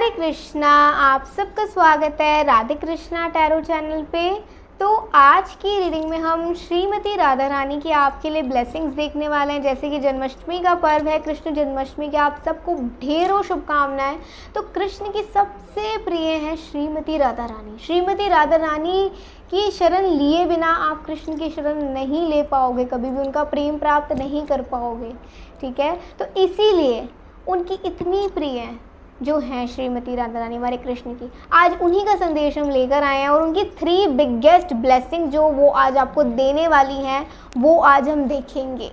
हरे कृष्णा। आप सबका स्वागत है राधे कृष्णा टैरो चैनल पे। तो आज की रीडिंग में हम श्रीमती राधा रानी की आपके लिए ब्लेसिंग्स देखने वाले हैं। जैसे कि जन्माष्टमी का पर्व है, कृष्ण जन्माष्टमी की आप सबको ढेरों शुभकामनाएं। तो कृष्ण की सबसे प्रिय है श्रीमती राधा रानी। श्रीमती राधा रानी की शरण लिए बिना आप कृष्ण की शरण नहीं ले पाओगे, कभी भी उनका प्रेम प्राप्त नहीं कर पाओगे। ठीक है, तो इसीलिए उनकी इतनी प्रिय जो हैं श्रीमती राधा रानी हमारे कृष्ण की, आज उन्हीं का संदेश हम लेकर आए हैं और उनकी 3 बिगेस्ट ब्लेसिंग जो वो आज आपको देने वाली हैं वो आज हम देखेंगे।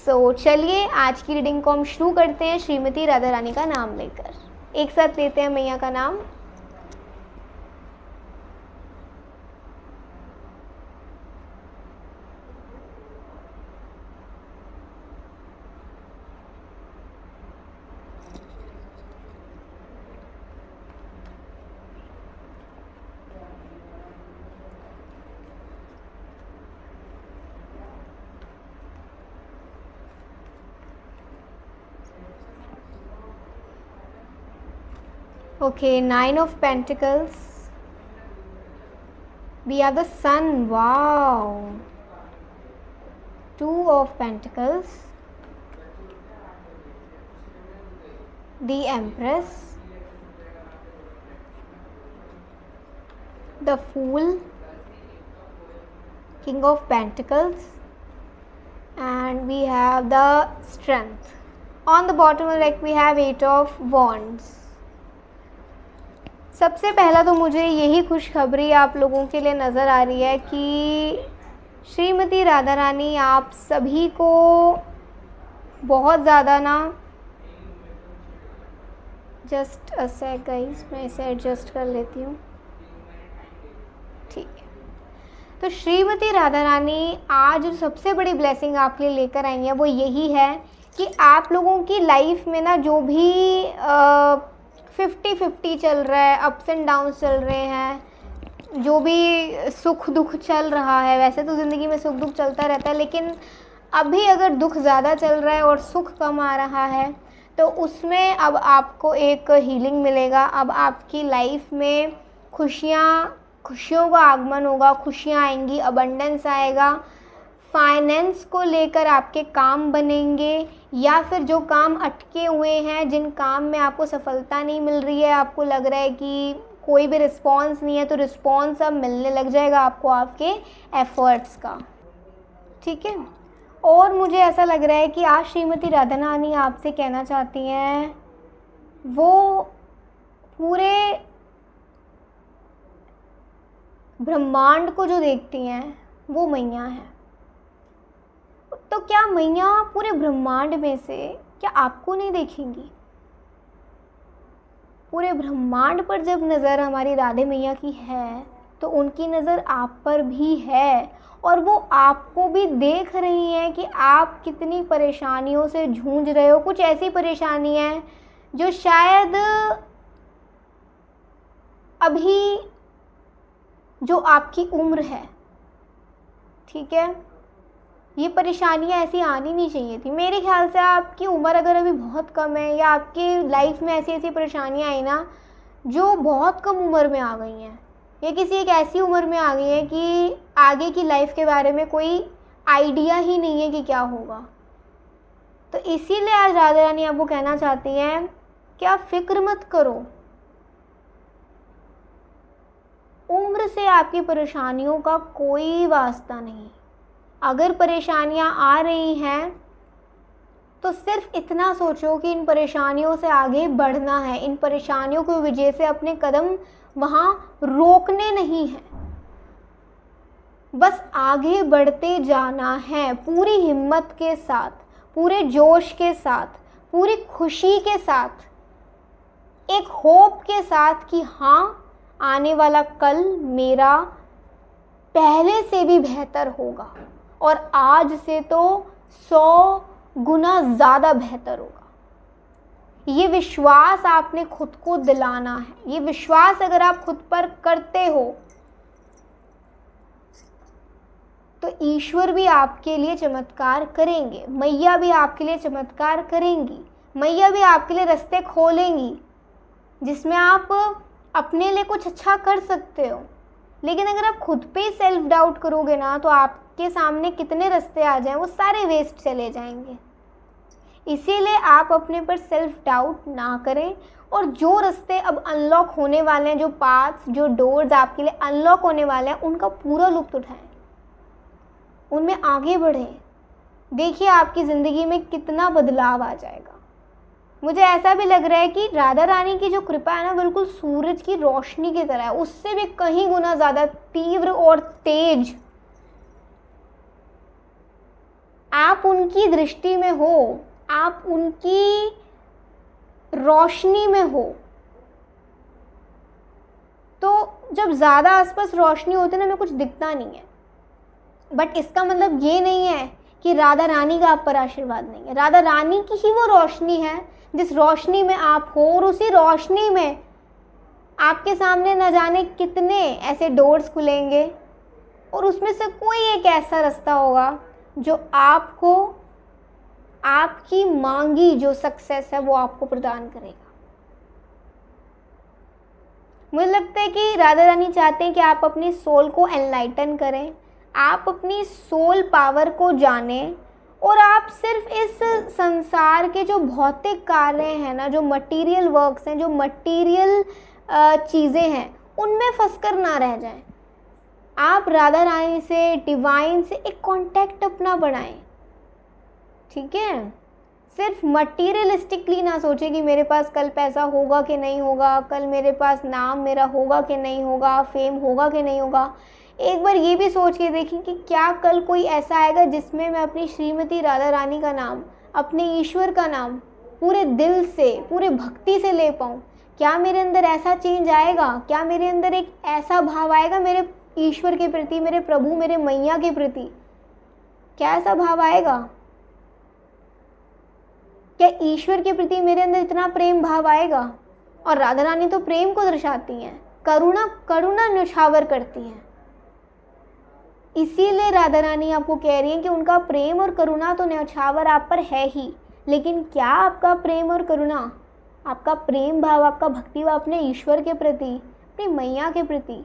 सो चलिए आज की रीडिंग को हम शुरू करते हैं श्रीमती राधा रानी का नाम लेकर। एक साथ लेते हैं मैया का नाम। Okay, 9 of Pentacles. We are the Sun. Wow. 2 of Pentacles. The Empress. The Fool. King of Pentacles. And we have the Strength. On the bottom of the deck we have 8 of Wands. सबसे पहला तो मुझे यही खुशखबरी आप लोगों के लिए नज़र आ रही है कि श्रीमती राधा रानी आप सभी को बहुत ज़्यादा ना, जस्ट अ सेक गाइस, मैं इसे एडजस्ट कर लेती हूँ। ठीक है, तो श्रीमती राधा रानी आज जो सबसे बड़ी ब्लेसिंग आपके लिए लेकर आई है वो यही है कि आप लोगों की लाइफ में ना जो भी 50-50 चल रहा है, अप्स एंड डाउन्स चल रहे हैं, जो भी सुख दुख चल रहा है, वैसे तो ज़िंदगी में सुख दुख चलता रहता है, लेकिन अभी अगर दुख ज़्यादा चल रहा है और सुख कम आ रहा है तो उसमें अब आपको एक हीलिंग मिलेगा। अब आपकी लाइफ में खुशियों का आगमन होगा, खुशियाँ आएंगी, अबंडेंस आएगा। फाइनेंस को लेकर आपके काम बनेंगे, या फिर जो काम अटके हुए हैं, जिन काम में आपको सफलता नहीं मिल रही है, आपको लग रहा है कि कोई भी रिस्पॉन्स नहीं है, तो रिस्पॉन्स अब मिलने लग जाएगा आपको आपके एफर्ट्स का। ठीक है, और मुझे ऐसा लग रहा है कि आज श्रीमती राधा रानी आपसे कहना चाहती हैं, वो पूरे ब्रह्मांड को जो देखती हैं वो मैया हैं। तो क्या मैया पूरे ब्रह्मांड में से क्या आपको नहीं देखेंगी? पूरे ब्रह्मांड पर जब नज़र हमारी राधे मैया की है तो उनकी नज़र आप पर भी है, और वो आपको भी देख रही हैं कि आप कितनी परेशानियों से जूझ रहे हो। कुछ ऐसी परेशानी है जो शायद अभी जो आपकी उम्र है, ठीक है, ये परेशानियाँ ऐसी आनी नहीं चाहिए थी। मेरे ख्याल से आपकी उम्र अगर अभी बहुत कम है, या आपकी लाइफ में ऐसी ऐसी परेशानियाँ आई ना जो बहुत कम उम्र में आ गई हैं, या किसी एक ऐसी उम्र में आ गई है कि आगे की लाइफ के बारे में कोई आइडिया ही नहीं है कि क्या होगा, तो इसीलिए आज राधा रानी आपको कहना चाहती हैं कि आप फिक्र मत करो। उम्र से आपकी परेशानियों का कोई वास्ता नहीं। अगर परेशानियां आ रही हैं तो सिर्फ इतना सोचो कि इन परेशानियों से आगे बढ़ना है, इन परेशानियों की वजह से अपने कदम वहाँ रोकने नहीं हैं, बस आगे बढ़ते जाना है पूरी हिम्मत के साथ, पूरे जोश के साथ, पूरी खुशी के साथ, एक होप के साथ कि हाँ, आने वाला कल मेरा पहले से भी बेहतर होगा और आज से तो 100 गुना ज़्यादा बेहतर होगा। ये विश्वास आपने खुद को दिलाना है। ये विश्वास अगर आप खुद पर करते हो तो ईश्वर भी आपके लिए चमत्कार करेंगे, मैया भी आपके लिए चमत्कार करेंगी, मैया भी आपके लिए रास्ते खोलेंगी। जिसमें आप अपने लिए कुछ अच्छा कर सकते हो। लेकिन अगर आप खुद पे ही सेल्फ डाउट करोगे ना, तो आपके सामने कितने रास्ते आ जाएं वो सारे वेस्ट चले जाएंगे। इसीलिए आप अपने पर सेल्फ डाउट ना करें, और जो रास्ते अब अनलॉक होने वाले हैं, जो पाथ्स, जो डोर्स आपके लिए अनलॉक होने वाले हैं, उनका पूरा लुत्फ उठाएं, उनमें आगे बढ़ें। देखिए आपकी ज़िंदगी में कितना बदलाव आ जाएगा। मुझे ऐसा भी लग रहा है कि राधा रानी की जो कृपा है ना, बिल्कुल सूरज की रोशनी की तरह है, उससे भी कहीं गुना ज़्यादा तीव्र और तेज। आप उनकी दृष्टि में हो, आप उनकी रोशनी में हो। तो जब ज़्यादा आसपास रोशनी होती है ना, हमें कुछ दिखता नहीं है, बट इसका मतलब ये नहीं है कि राधा रानी का आप पर आशीर्वाद नहीं है। राधा रानी की ही वो रोशनी है जिस रोशनी में आप हो, और उसी रोशनी में आपके सामने न जाने कितने ऐसे डोर्स खुलेंगे, और उसमें से कोई एक ऐसा रास्ता होगा जो आपको आपकी मांगी जो सक्सेस है वो आपको प्रदान करेगा। मुझे लगता है कि राधा रानी चाहते हैं कि आप अपनी सोल को एनलाइटन करें, आप अपनी सोल पावर को जानें, और आप सिर्फ इस संसार के जो भौतिक कार्य हैं ना, जो मटेरियल वर्क्स हैं, जो मटेरियल चीज़ें हैं, उनमें फंसकर ना रह जाएं। आप राधा रानी से, डिवाइन से एक कांटेक्ट अपना बढ़ाएं, ठीक है। सिर्फ मटीरियलिस्टिकली ना सोचें कि मेरे पास कल पैसा होगा कि नहीं होगा, कल मेरे पास नाम मेरा होगा कि नहीं होगा, फेम होगा कि नहीं होगा। एक बार ये भी सोच के देखें कि क्या कल कोई ऐसा आएगा जिसमें मैं अपनी श्रीमती राधा रानी का नाम, अपने ईश्वर का नाम पूरे दिल से, पूरे भक्ति से ले पाऊँ। क्या मेरे अंदर ऐसा चेंज आएगा? क्या मेरे अंदर एक ऐसा भाव आएगा मेरे ईश्वर के प्रति, मेरे प्रभु, मेरे मैया के प्रति? क्या ऐसा भाव आएगा? क्या ईश्वर के प्रति मेरे अंदर इतना प्रेम भाव आएगा? और राधा रानी तो प्रेम को दर्शाती हैं, करुणा न्यौछावर करती हैं। इसीलिए राधा रानी आपको कह रही हैं कि उनका प्रेम और करुणा तो न्यौछावर आप पर है ही, लेकिन क्या आपका प्रेम और करुणा, आपका प्रेम भाव, आपका भक्ति भाव अपने ईश्वर के प्रति, अपनी मैया के प्रति,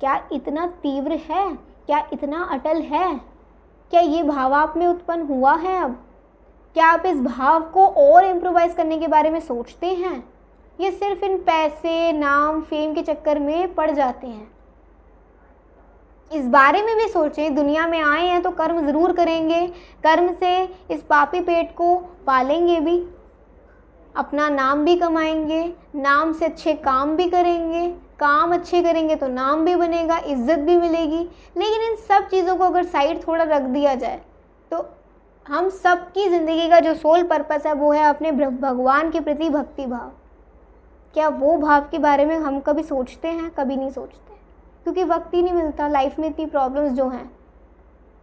क्या इतना तीव्र है? क्या इतना अटल है? क्या ये भाव आप में उत्पन्न हुआ है अब? क्या आप इस भाव को और इम्प्रोवाइज करने के बारे में सोचते हैं? ये सिर्फ इन पैसे, नाम, फेम के चक्कर में पड़ जाते हैं। इस बारे में भी सोचें, दुनिया में आए हैं तो कर्म ज़रूर करेंगे, कर्म से इस पापी पेट को पालेंगे भी, अपना नाम भी कमाएंगे, नाम से अच्छे काम भी करेंगे, काम अच्छे करेंगे तो नाम भी बनेगा, इज्जत भी मिलेगी। लेकिन इन सब चीज़ों को अगर साइड थोड़ा रख दिया जाए तो हम सबकी ज़िंदगी का जो सोल पर्पस है वो है अपने भगवान के प्रति भक्ति भाव। क्या वो भाव के बारे में हम कभी सोचते हैं? कभी नहीं सोचते, क्योंकि वक्त ही नहीं मिलता। लाइफ में इतनी प्रॉब्लम्स जो हैं,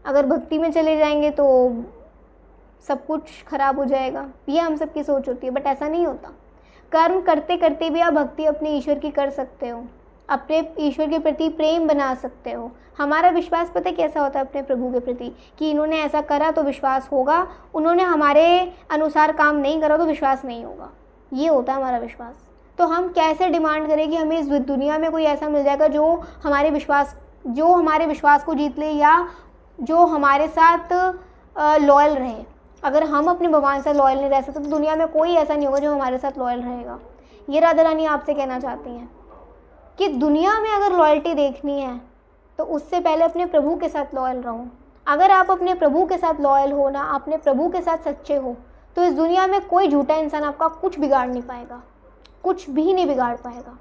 अगर भक्ति में चले जाएंगे तो सब कुछ खराब हो जाएगा, ये हम सबकी सोच होती है, बट ऐसा नहीं होता। कर्म करते करते भी आप भक्ति अपने ईश्वर की कर सकते हो, अपने ईश्वर के प्रति प्रेम बना सकते हो। हमारा विश्वास पता है कैसा होता है अपने प्रभु के प्रति, कि इन्होंने ऐसा करा तो विश्वास होगा, उन्होंने हमारे अनुसार काम नहीं करा तो विश्वास नहीं होगा। ये होता है हमारा विश्वास। तो हम कैसे डिमांड करें कि हमें इस दुनिया में कोई ऐसा मिल जाएगा जो हमारे विश्वास को जीत ले, या जो हमारे साथ लॉयल रहे। अगर हम अपने भगवान से लॉयल नहीं रह सकते तो दुनिया में कोई ऐसा नहीं होगा जो हमारे साथ लॉयल रहेगा। ये राधा रानी आपसे कहना चाहती हैं कि दुनिया में अगर लॉयल्टी देखनी है तो उससे पहले अपने प्रभु के साथ लॉयल रहो। अगर आप अपने प्रभु के साथ लॉयल हो ना, अपने प्रभु के साथ सच्चे हो, तो इस दुनिया में कोई झूठा इंसान आपका कुछ बिगाड़ नहीं पाएगा, कुछ भी नहीं बिगाड़ पाएगा।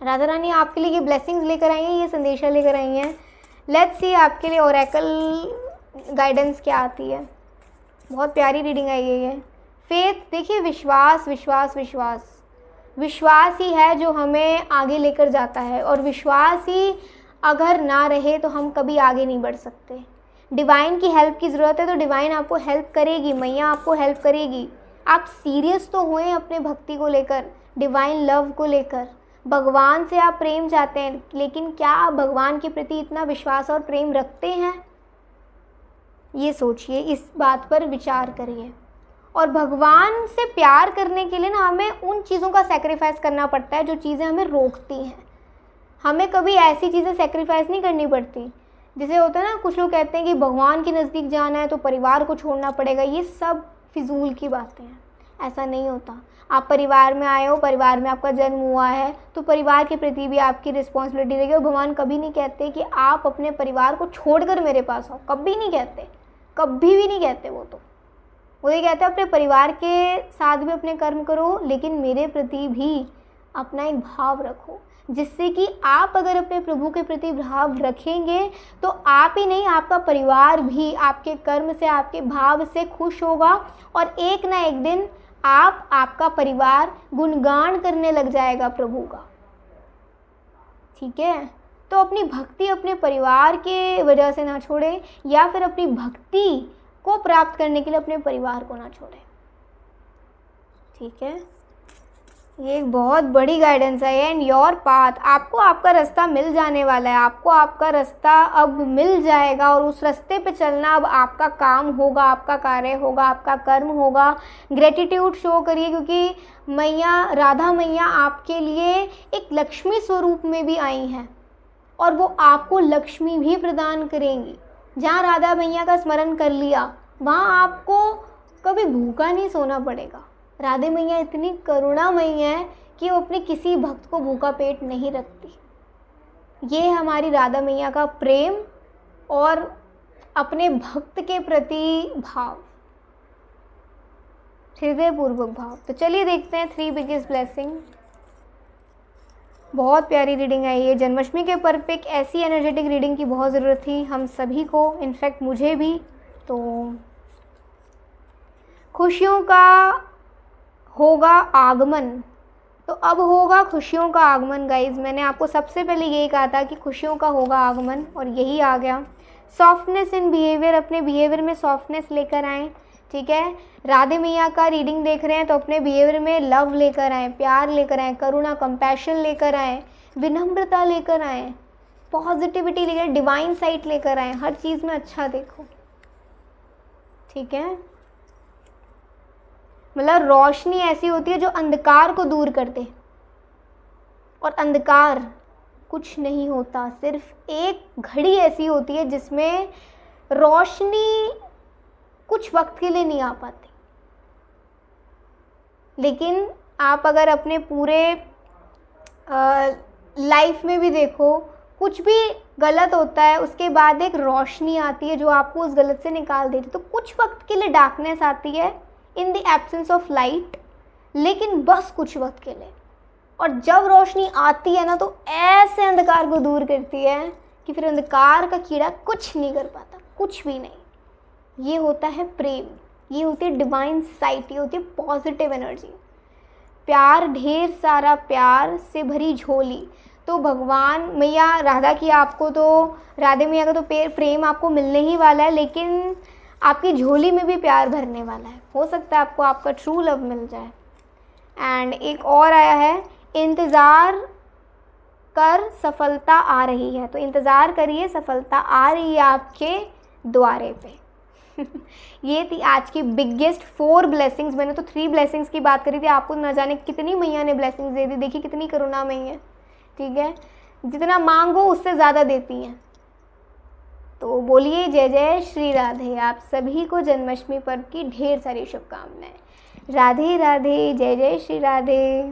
राधा रानी आपके लिए ये ब्लेसिंग्स लेकर आई हैं, ये संदेशा लेकर आई हैं। लेट्स सी आपके लिए ओरेकल गाइडेंस क्या आती है। बहुत प्यारी रीडिंग आई है ये। फेथ, देखिए विश्वास विश्वास विश्वास विश्वास ही है जो हमें आगे लेकर जाता है, और विश्वास ही अगर ना रहे तो हम कभी आगे नहीं बढ़ सकते। डिवाइन की हेल्प की ज़रूरत है तो डिवाइन आपको हेल्प करेगी, मैया आपको हेल्प करेगी। आप सीरियस तो हुए अपने भक्ति को लेकर, डिवाइन लव को लेकर। भगवान से आप प्रेम चाहते हैं, लेकिन क्या आप भगवान के प्रति इतना विश्वास और प्रेम रखते हैं? ये सोचिए, इस बात पर विचार करिए। और भगवान से प्यार करने के लिए ना हमें उन चीज़ों का सेक्रीफाइस करना पड़ता है जो चीज़ें हमें रोकती हैं। हमें कभी ऐसी चीज़ें सेक्रीफाइस नहीं करनी पड़ती। जैसे होता है ना, कुछ लोग कहते हैं कि भगवान के नज़दीक जाना है तो परिवार को छोड़ना पड़ेगा। ये सब फिजूल की बातें हैं, ऐसा नहीं होता। आप परिवार में आए हो, परिवार में आपका जन्म हुआ है, तो परिवार के प्रति भी आपकी रिस्पॉन्सिबिलिटी रहेगी। और भगवान कभी नहीं कहते कि आप अपने परिवार को छोड़कर मेरे पास आओ, कभी नहीं कहते, कभी भी नहीं कहते। वो ये कहते हैं अपने परिवार के साथ भी अपने कर्म करो, लेकिन मेरे प्रति भी अपना एक भाव रखो, जिससे कि आप अगर अपने प्रभु के प्रति भाव रखेंगे तो आप ही नहीं, आपका परिवार भी आपके कर्म से, आपके भाव से खुश होगा। और एक ना एक दिन आपका परिवार गुणगान करने लग जाएगा प्रभु का। ठीक है, तो अपनी भक्ति अपने परिवार के वजह से ना छोड़े, या फिर अपनी भक्ति को प्राप्त करने के लिए अपने परिवार को ना छोड़े। ठीक है, ये एक बहुत बड़ी गाइडेंस है। एंड योर पाथ, आपको आपका रास्ता मिल जाने वाला है। आपको आपका रास्ता अब मिल जाएगा और उस रास्ते पे चलना अब आपका काम होगा, आपका कार्य होगा, आपका कर्म होगा। ग्रेटिट्यूड शो करिए, क्योंकि मैया राधा मैया आपके लिए एक लक्ष्मी स्वरूप में भी आई हैं और वो आपको लक्ष्मी भी प्रदान करेंगी। जहाँ राधा मैया का स्मरण कर लिया वहाँ आपको कभी भूखा नहीं सोना पड़ेगा। राधे मैया इतनी करुणामयी है कि वो अपने किसी भक्त को भूखा पेट नहीं रखती। ये हमारी राधा मैया का प्रेम और अपने भक्त के प्रति भाव, हृदयपूर्वक भाव। तो चलिए देखते हैं 3 बिगेस्ट ब्लेसिंग। बहुत प्यारी रीडिंग है ये। जन्माष्टमी के पर्व पे एक ऐसी एनर्जेटिक रीडिंग की बहुत ज़रूरत थी हम सभी को, इनफैक्ट मुझे भी। तो खुशियों का होगा आगमन, तो अब होगा खुशियों का आगमन गाइज। मैंने आपको सबसे पहले यही कहा था कि खुशियों का होगा आगमन, और यही आ गया। सॉफ्टनेस इन बिहेवियर, अपने बिहेवियर में सॉफ्टनेस लेकर आएँ। ठीक है, राधे मैया का रीडिंग देख रहे हैं तो अपने बिहेवियर में लव लेकर आएँ, प्यार लेकर आएँ, करुणा कंपैशन लेकर आएँ, विनम्रता लेकर आएँ, पॉजिटिविटी लेकर, डिवाइन साइट लेकर आएँ। हर चीज़ में अच्छा देखो। ठीक है, मतलब रोशनी ऐसी होती है जो अंधकार को दूर कर दे, और अंधकार कुछ नहीं होता, सिर्फ एक घड़ी ऐसी होती है जिसमें रोशनी कुछ वक्त के लिए नहीं आ पाती। लेकिन आप अगर अपने पूरे लाइफ में भी देखो, कुछ भी गलत होता है उसके बाद एक रोशनी आती है जो आपको उस गलत से निकाल देती है। तो कुछ वक्त के लिए डार्कनेस आती है in the absence of light, लेकिन बस कुछ वक्त के लिए। और जब रोशनी आती है ना तो ऐसे अंधकार को दूर करती है कि फिर अंधकार का कीड़ा कुछ नहीं कर पाता, कुछ भी नहीं। ये होता है प्रेम, ये होती है डिवाइन साइट, ये होती है पॉजिटिव एनर्जी। प्यार, ढेर सारा प्यार से भरी झोली। तो भगवान मैया राधा की आपको तो, राधे मैया का तो प्रेम आपको मिलने ही वाला है, लेकिन आपकी झोली में भी प्यार भरने वाला है। हो सकता है आपको आपका ट्रू लव मिल जाए। एंड एक और आया है, इंतज़ार कर सफलता आ रही है। तो इंतज़ार करिए, सफलता आ रही है आपके द्वारे पे। ये थी आज की बिगेस्ट 4 ब्लेसिंग्स। मैंने तो 3 ब्लेसिंग्स की बात करी थी, आपको न जाने कितनी मैया ने ब्लेसिंग्स दे दी। देखिए कितनी करुणामयी है। ठीक है, जितना मांगो उससे ज़्यादा देती हैं। तो बोलिए जय जय श्री राधे। आप सभी को जन्माष्टमी पर्व की ढेर सारी शुभकामनाएं। राधे राधे, जय जय श्री राधे।